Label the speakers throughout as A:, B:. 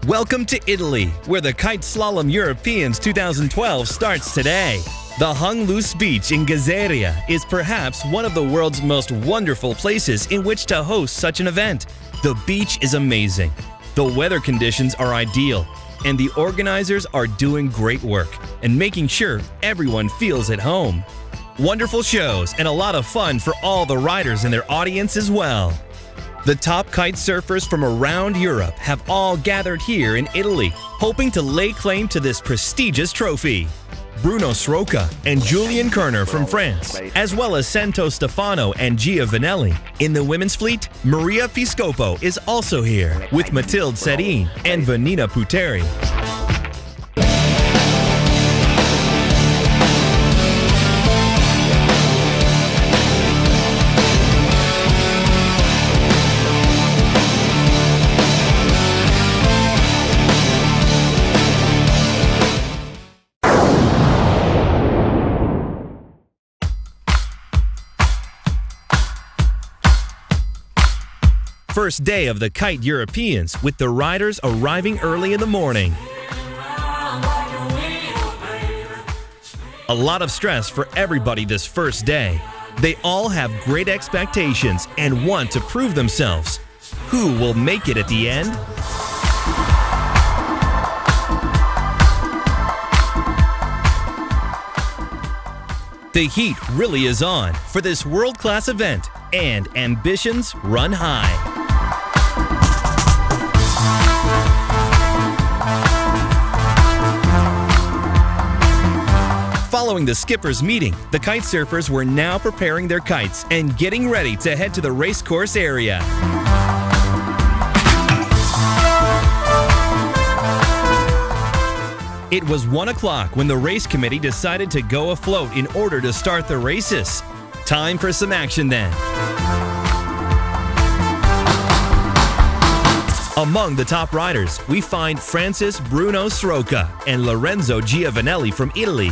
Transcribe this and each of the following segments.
A: Welcome to Italy, where the Kite Slalom Europeans 2012 starts today. The hung loose beach in Gizzeria is perhaps one of the world's most wonderful places in which to host such an event. The beach is amazing. The weather conditions are ideal, and the organizers are doing great work and making sure everyone feels at home. Wonderful shows and a lot of fun for all the riders and their audience as well. The top kite surfers from around Europe have all gathered here in Italy, hoping to lay claim to this prestigious trophy. Bruno Srocca and Julien Kerner from France, as well as Santo Stefano and Gia Vanelli. In the women's fleet, Maria Piscopo is also here, with Mathilde Sedin and Vanina Puteri. First day of the Kite Europeans, with the riders arriving early in the morning. A lot of stress for everybody this first day. They all have great expectations and want to prove themselves. Who will make it at the end? The heat really is on for this world-class event, and ambitions run high. Following the skippers' meeting, the kite surfers were now preparing their kites and getting ready to head to the racecourse area. It was 1 o'clock when the race committee decided to go afloat in order to start the races. Time for some action then. Among the top riders, we find Francis Bruno Srocca and Lorenzo Giovanelli from Italy.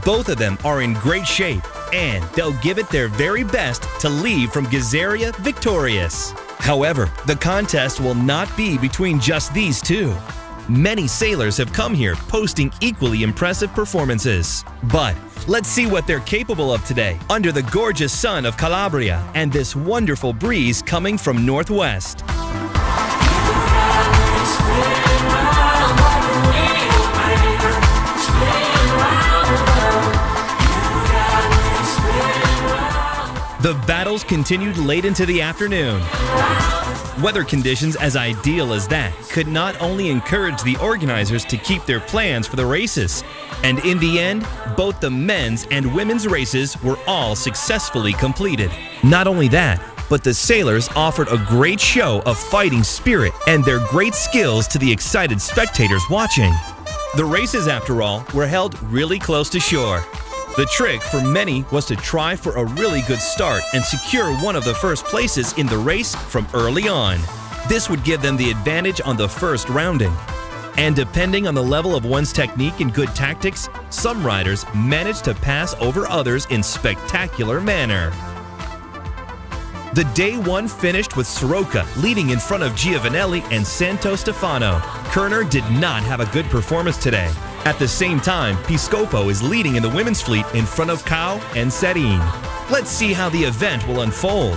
A: Both of them are in great shape, and they'll give it their very best to leave from Gizzeria victorious. However, the contest will not be between just these two. Many sailors have come here posting equally impressive performances. But let's see what they're capable of today under the gorgeous sun of Calabria and this wonderful breeze coming from northwest. The battles continued late into the afternoon. Weather conditions as ideal as that could not only encourage the organizers to keep their plans for the races, and in the end, both the men's and women's races were all successfully completed. Not only that, but the sailors offered a great show of fighting spirit and their great skills to the excited spectators watching. The races, after all, were held really close to shore. The trick for many was to try for a really good start and secure one of the first places in the race from early on. This would give them the advantage on the first rounding. And depending on the level of one's technique and good tactics, some riders managed to pass over others in spectacular manner. The day one finished with Srocca leading in front of Giovanelli and Santo Stefano. Kerner did not have a good performance today. At the same time, Piscopo is leading in the women's fleet in front of Cao and Sedin. Let's see how the event will unfold.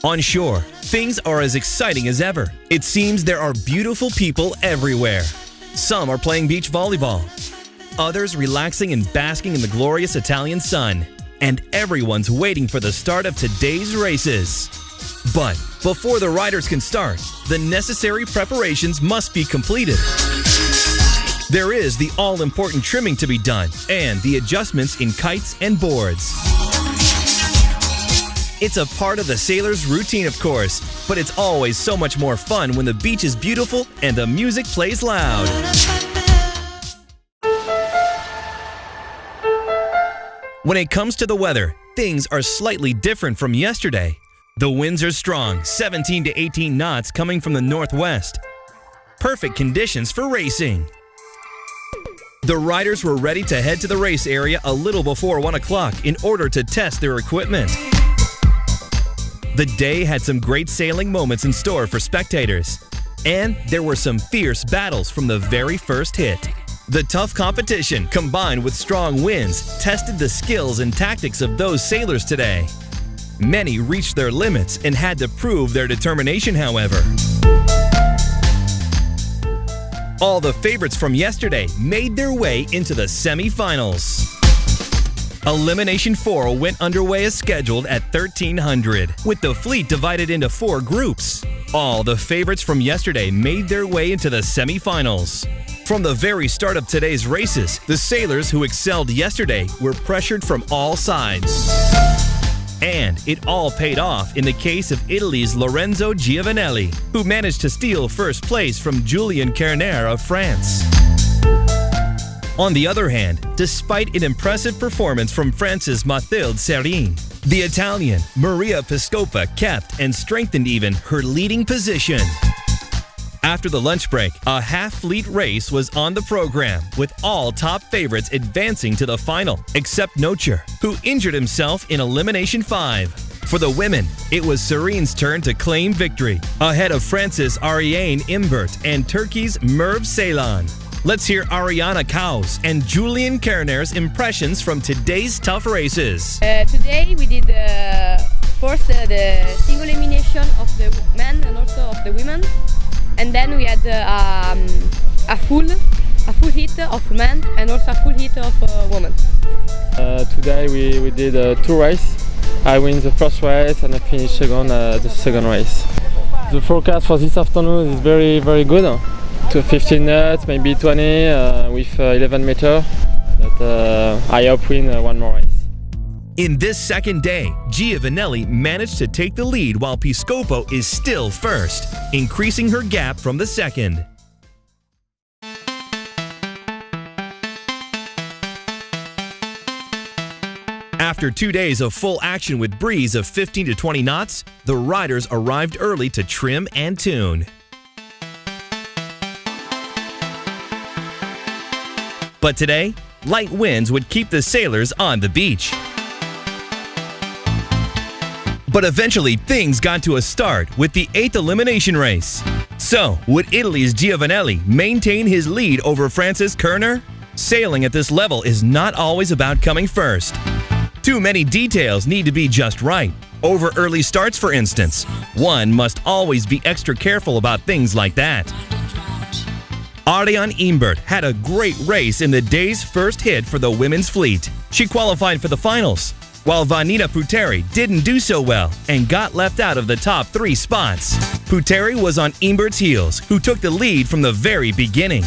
A: On shore, things are as exciting as ever. It seems there are beautiful people everywhere. Some are playing beach volleyball, others relaxing and basking in the glorious Italian sun. And everyone's waiting for the start of today's races. But before the riders can start, the necessary preparations must be completed. There is the all-important trimming to be done and the adjustments in kites and boards. It's a part of the sailor's routine, of course, but it's always so much more fun when the beach is beautiful and the music plays loud. When it comes to the weather, things are slightly different from yesterday. The winds are strong, 17 to 18 knots coming from the northwest. Perfect conditions for racing. The riders were ready to head to the race area a little before 1 o'clock in order to test their equipment. The day had some great sailing moments in store for spectators. And there were some fierce battles from the very first hit. The tough competition, combined with strong winds, tested the skills and tactics of those sailors today. Many reached their limits and had to prove their determination, however. All the favorites from yesterday made their way into the semi-finals. Elimination 4 went underway as scheduled at 1300, with the fleet divided into 4 groups. All the favorites from yesterday made their way into the semi-finals. From the very start of today's races, the sailors who excelled yesterday were pressured from all sides. And it all paid off in the case of Italy's Lorenzo Giovanelli, who managed to steal first place from Julien Kerner of France. On the other hand, despite an impressive performance from France's Mathilde Serine, the Italian Maria Piscopa kept and strengthened even her leading position. After the lunch break, a half-fleet race was on the program, with all top favorites advancing to the final, except Nocher, who injured himself in Elimination 5. For the women, it was Serine's turn to claim victory, ahead of France's Ariane Imbert and Turkey's Merve Ceylan. Let's hear Ariana Kaus and Julien Kerner's impressions from today's tough races.
B: Today we did first the single elimination of the men and also of the women. And then we had a full heat of men and also a full heat of women.
C: Today we did 2 races. I win the first race and I finish second the second race. The forecast for this afternoon is very good. To 15 knots, maybe 20 with 11 meters. But I hope win one more race.
A: In this second day, Giovanelli managed to take the lead while Piscopo is still first, increasing her gap from the second. After 2 days of full action with breeze of 15 to 20 knots, the riders arrived early to trim and tune. But today, light winds would keep the sailors on the beach. But eventually, things got to a start with the 8th elimination race. So, would Italy's Giovanelli maintain his lead over France's Kerner? Sailing at this level is not always about coming first. Too many details need to be just right. Over early starts, for instance. One must always be extra careful about things like that. Ariane Imbert had a great race in the day's first hit for the women's fleet. She qualified for the finals, while Vanina Puteri didn't do so well and got left out of the top 3 spots. Puteri was on Imbert's heels, who took the lead from the very beginning.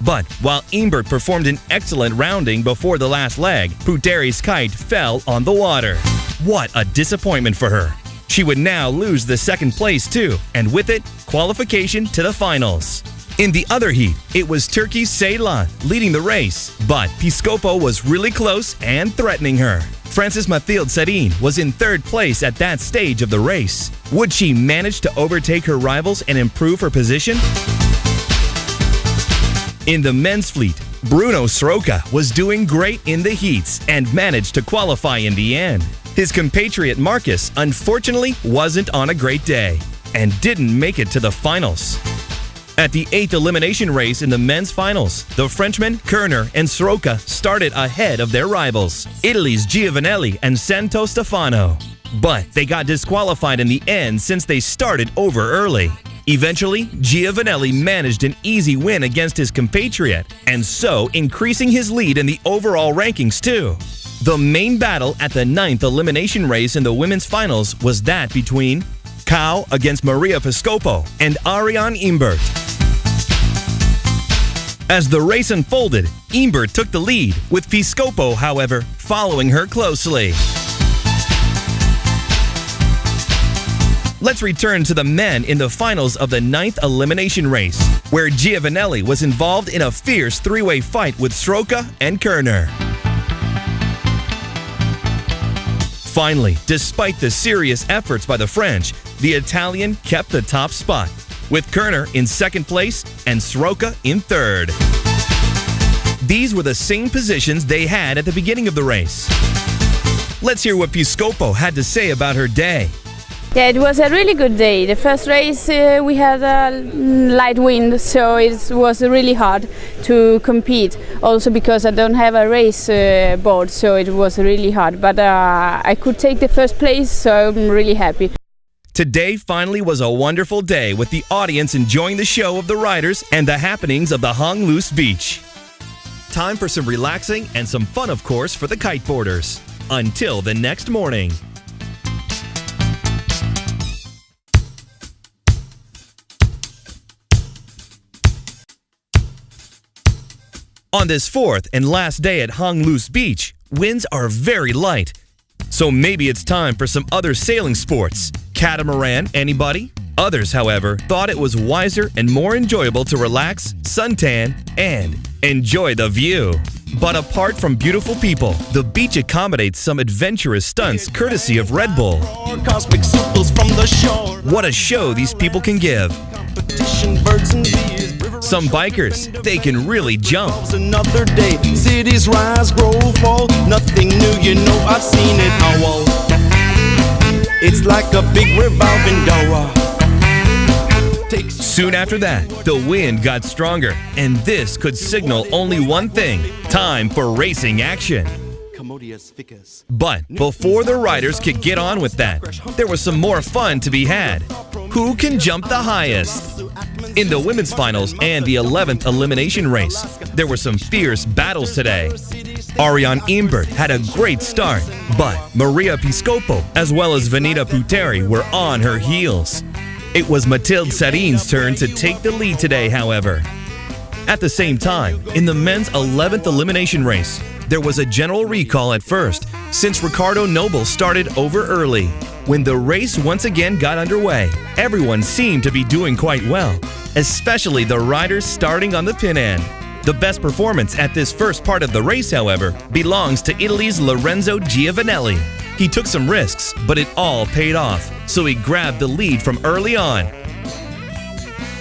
A: But while Imbert performed an excellent rounding before the last leg, Puteri's kite fell on the water. What a disappointment for her. She would now lose the second place too, and with it, qualification to the finals. In the other heat, it was Turkey's Ceylan leading the race, but Piscopo was really close and threatening her. France's Mathilde Serine was in 3rd place at that stage of the race. Would she manage to overtake her rivals and improve her position? In the men's fleet, Bruno Sroka was doing great in the heats and managed to qualify in the end. His compatriot Marcus unfortunately wasn't on a great day and didn't make it to the finals. At the 8th elimination race in the men's finals, the Frenchmen Kerner and Sroka started ahead of their rivals, Italy's Giovanelli and Santo Stefano. But they got disqualified in the end since they started over early. Eventually, Giovanelli managed an easy win against his compatriot, and so increasing his lead in the overall rankings too. The main battle at the 9th elimination race in the women's finals was that between Kao against Maria Piscopo and Ariane Imbert. As the race unfolded, Imbert took the lead, with Piscopo, however, following her closely. Let's return to the men in the finals of the 9th elimination race, where Giovanelli was involved in a fierce 3-way fight with Sroka and Kerner. Finally, despite the serious efforts by the French, the Italian kept the top spot. with Kerner in second place and Sroka in third. These were the same positions they had at the beginning of the race. Let's hear what Piscopo had to say about her day.
D: Yeah, it was a really good day. The first race we had a light wind, so it was really hard to compete. Also because I don't have a race board, so it was really hard. But I could take the first place, so I'm really happy.
A: Today finally was a wonderful day with the audience enjoying the show of the riders and the happenings of the hung loose beach. Time for some relaxing and some fun, of course, for the kiteboarders. Until the next morning. On this fourth and last day at Hung Loose Beach, winds are very light. So maybe it's time for some other sailing sports. Catamaran, anybody? Others, however, thought it was wiser and more enjoyable to relax, suntan, and enjoy the view. But apart from beautiful people, the beach accommodates some adventurous stunts courtesy of Red Bull. What a show these people can give. Some bikers, they can really jump.
E: Another day, cities rise, grow, fall. Nothing new, you know I've seen it all. It's like a big revolving door.
A: Soon after that, the wind got stronger, and this could signal only one thing: time for racing action. But before the riders could get on with that, there was some more fun to be had. Who can jump the highest? In the women's finals and the 11th elimination race, there were some fierce battles today. Ariane Imbert had a great start, but Maria Piscopo as well as Venita Puteri were on her heels. It was Mathilde Sarin's turn to take the lead today, however. At the same time, in the men's 11th elimination race, there was a general recall at first, since Ricardo Noble started over early. When the race once again got underway, everyone seemed to be doing quite well, especially the riders starting on the pin end. The best performance at this first part of the race, however, belongs to Italy's Lorenzo Giovanelli. He took some risks, but it all paid off, so he grabbed the lead from early on.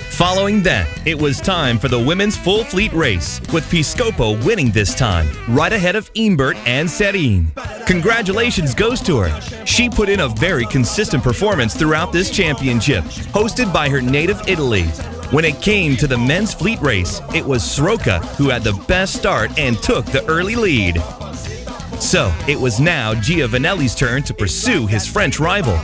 A: Following that, it was time for the women's full fleet race, with Piscopo winning this time, right ahead of Imbert and Serin. Congratulations goes to her. She put in a very consistent performance throughout this championship, hosted by her native Italy. When it came to the men's fleet race, it was Sroka who had the best start and took the early lead. So, it was now Giovanelli's turn to pursue his French rival.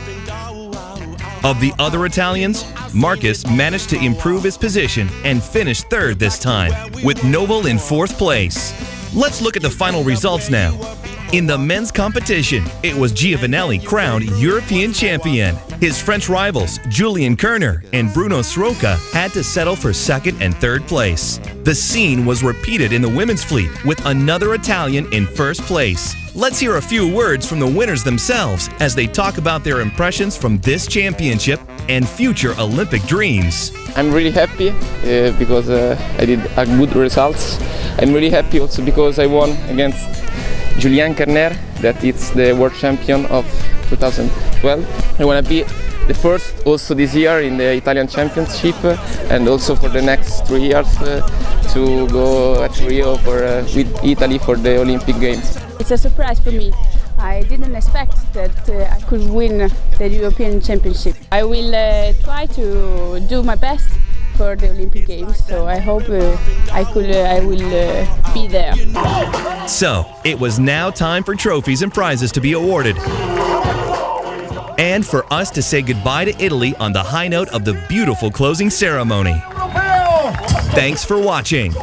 A: Of the other Italians, Marcus managed to improve his position and finish third this time, with Noble in fourth place. Let's look at the final results now. In the men's competition, it was Giovanelli crowned European champion. His French rivals, Julien Kerner and Bruno Sroka, had to settle for second and third place. The scene was repeated in the women's fleet, with another Italian in first place. Let's hear a few words from the winners themselves as they talk about their impressions from this championship and future Olympic dreams.
F: I'm really happy because I did a good results. I'm really happy also because I won against Julien Kerner, that is the world champion of 2012. I want to be the first also this year in the Italian championship and also for the next 3 years to go at Rio with Italy for the Olympic Games.
D: It's a surprise for me. I didn't expect that I could win the European Championship. I will try to do my best for the Olympic Games, so I hope I will be there.
A: So, it was now time for trophies and prizes to be awarded. And for us to say goodbye to Italy on the high note of the beautiful closing ceremony. Thanks for watching.